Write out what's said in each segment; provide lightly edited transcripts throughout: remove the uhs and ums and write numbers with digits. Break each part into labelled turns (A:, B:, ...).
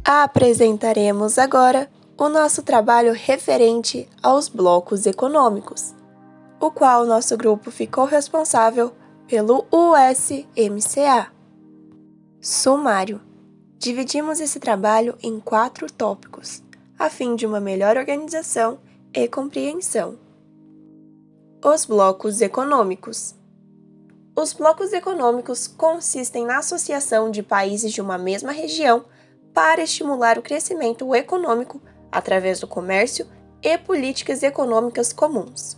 A: Apresentaremos agora o nosso trabalho referente aos blocos econômicos, o qual nosso grupo ficou responsável pelo USMCA. Sumário. Dividimos esse trabalho em 4 tópicos, a fim de uma melhor organização e compreensão. Os blocos econômicos. Os blocos econômicos consistem na associação de países de uma mesma região para estimular o crescimento econômico através do comércio e políticas econômicas comuns.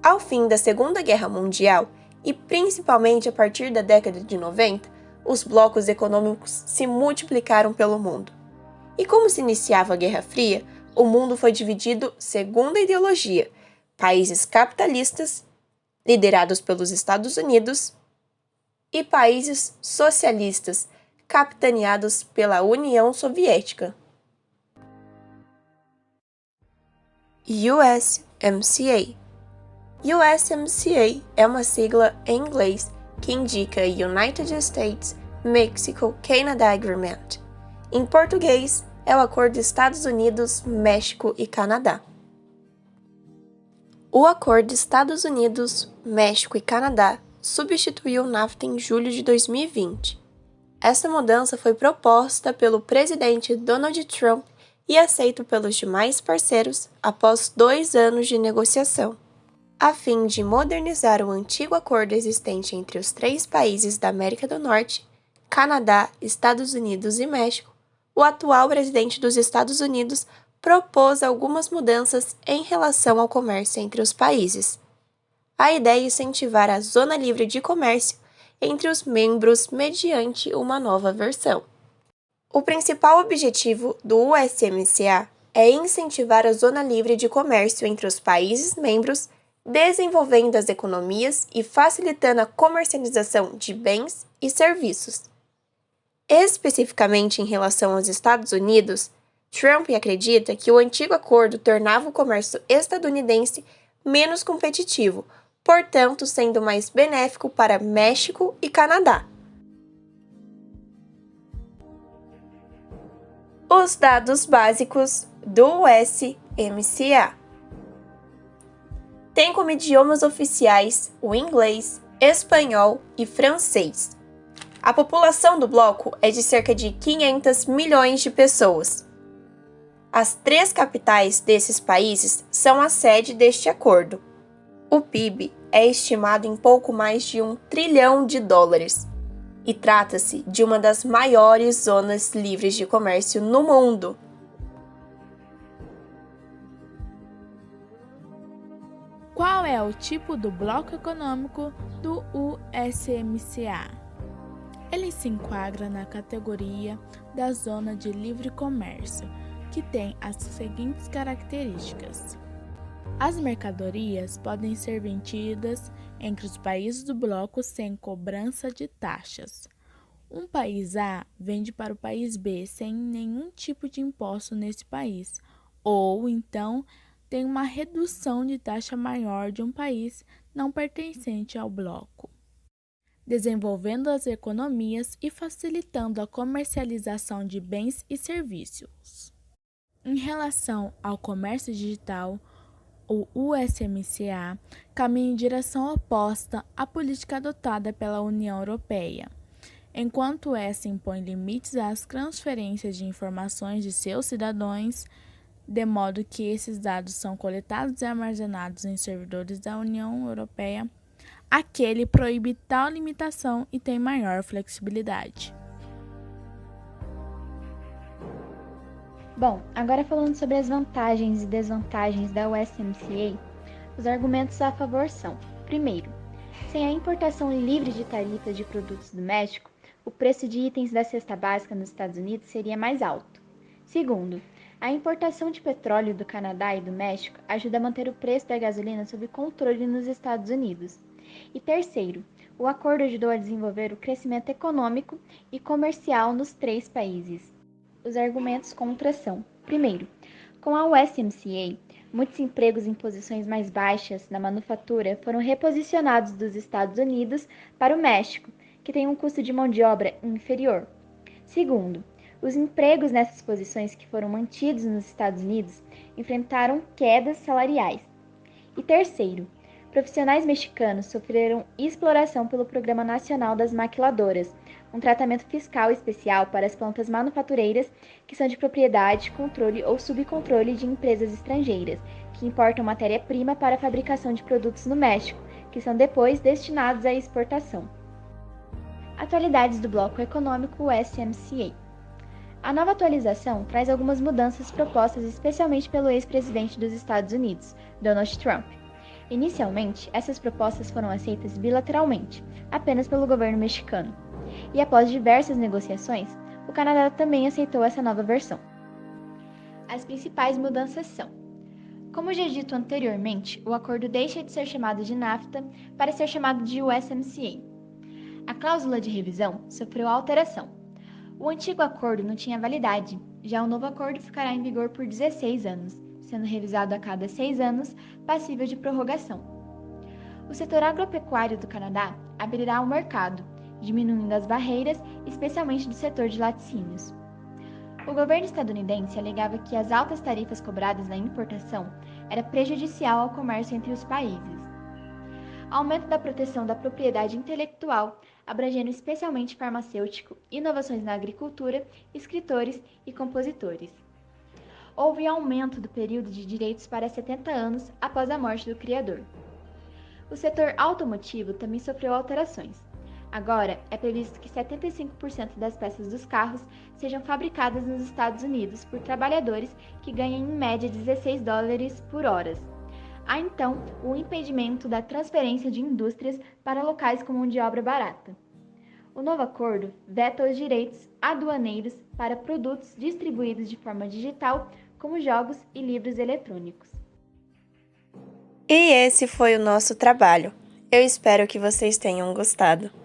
A: Ao fim da Segunda Guerra Mundial, e principalmente a partir da década de 90, os blocos econômicos se multiplicaram pelo mundo. E como se iniciava a Guerra Fria, o mundo foi dividido segundo a ideologia: países capitalistas, liderados pelos Estados Unidos, e países socialistas, capitaneados pela União Soviética. USMCA. USMCA é uma sigla em inglês que indica United States Mexico-Canada Agreement. Em português, é o Acordo Estados Unidos, México e Canadá. O Acordo Estados Unidos, México e Canadá substituiu o NAFTA em julho de 2020. Essa mudança foi proposta pelo presidente Donald Trump e aceito pelos demais parceiros após 2 anos de negociação. A fim de modernizar o antigo acordo existente entre os 3 países da América do Norte, Canadá, Estados Unidos e México, o atual presidente dos Estados Unidos propôs algumas mudanças em relação ao comércio entre os países. A ideia é incentivar a zona livre de comércio entre os membros mediante uma nova versão. O principal objetivo do USMCA é incentivar a zona livre de comércio entre os países membros, desenvolvendo as economias e facilitando a comercialização de bens e serviços. Especificamente em relação aos Estados Unidos, Trump acredita que o antigo acordo tornava o comércio estadunidense menos competitivo, portanto, sendo mais benéfico para México e Canadá. Os dados básicos do USMCA. Tem como idiomas oficiais o inglês, espanhol e francês. A população do bloco é de cerca de 500 milhões de pessoas. As 3 capitais desses países são a sede deste acordo. O PIB é estimado em pouco mais de $1 trilhão e trata-se de uma das maiores zonas livres de comércio no mundo.
B: Qual é o tipo do bloco econômico do USMCA? Ele se enquadra na categoria da Zona de Livre Comércio, que tem as seguintes características. As mercadorias podem ser vendidas entre os países do bloco sem cobrança de taxas. Um país A vende para o país B sem nenhum tipo de imposto nesse país, ou então tem uma redução de taxa maior de um país não pertencente ao bloco, desenvolvendo as economias e facilitando a comercialização de bens e serviços. Em relação ao comércio digital, o USMCA caminha em direção oposta à política adotada pela União Europeia. Enquanto essa impõe limites às transferências de informações de seus cidadãos, de modo que esses dados são coletados e armazenados em servidores da União Europeia, aquele proíbe tal limitação e tem maior flexibilidade.
C: Bom, agora falando sobre as vantagens e desvantagens da USMCA, os argumentos a favor são: primeiro, sem a importação livre de tarifas de produtos do México, o preço de itens da cesta básica nos Estados Unidos seria mais alto. Segundo, a importação de petróleo do Canadá e do México ajuda a manter o preço da gasolina sob controle nos Estados Unidos. E terceiro, o acordo ajudou a desenvolver o crescimento econômico e comercial nos 3 países. Os argumentos contra são: primeiro, com a USMCA, muitos empregos em posições mais baixas na manufatura foram reposicionados dos Estados Unidos para o México, que tem um custo de mão de obra inferior. Segundo, Os empregos nessas posições que foram mantidos nos Estados Unidos enfrentaram quedas salariais. E terceiro, profissionais mexicanos sofreram exploração pelo Programa Nacional das Maquiladoras, um tratamento fiscal especial para as plantas manufatureiras que são de propriedade, controle ou subcontrole de empresas estrangeiras, que importam matéria-prima para a fabricação de produtos no México, que são depois destinados à exportação. Atualidades do Bloco Econômico USMCA. A nova atualização traz algumas mudanças propostas especialmente pelo ex-presidente dos Estados Unidos, Donald Trump. Inicialmente, essas propostas foram aceitas bilateralmente, apenas pelo governo mexicano. E após diversas negociações, o Canadá também aceitou essa nova versão. As principais mudanças são: como já dito anteriormente, o acordo deixa de ser chamado de NAFTA para ser chamado de USMCA. A cláusula de revisão sofreu alteração. O antigo acordo não tinha validade, já o novo acordo ficará em vigor por 16 anos, sendo revisado a cada 6 anos, passível de prorrogação. O setor agropecuário do Canadá abrirá o mercado, diminuindo as barreiras, especialmente do setor de laticínios. O governo estadunidense alegava que as altas tarifas cobradas na importação era prejudicial ao comércio entre os países. Aumento da proteção da propriedade intelectual, abrangendo especialmente farmacêutico, inovações na agricultura, escritores e compositores. Houve aumento do período de direitos para 70 anos após a morte do criador. O setor automotivo também sofreu alterações. Agora, é previsto que 75% das peças dos carros sejam fabricadas nos Estados Unidos por trabalhadores que ganham em média $16 por hora. Há então o impedimento da transferência de indústrias para locais com mão de obra barata. O novo acordo veta os direitos aduaneiros para produtos distribuídos de forma digital, como jogos e livros eletrônicos.
A: E esse foi o nosso trabalho. Eu espero que vocês tenham gostado.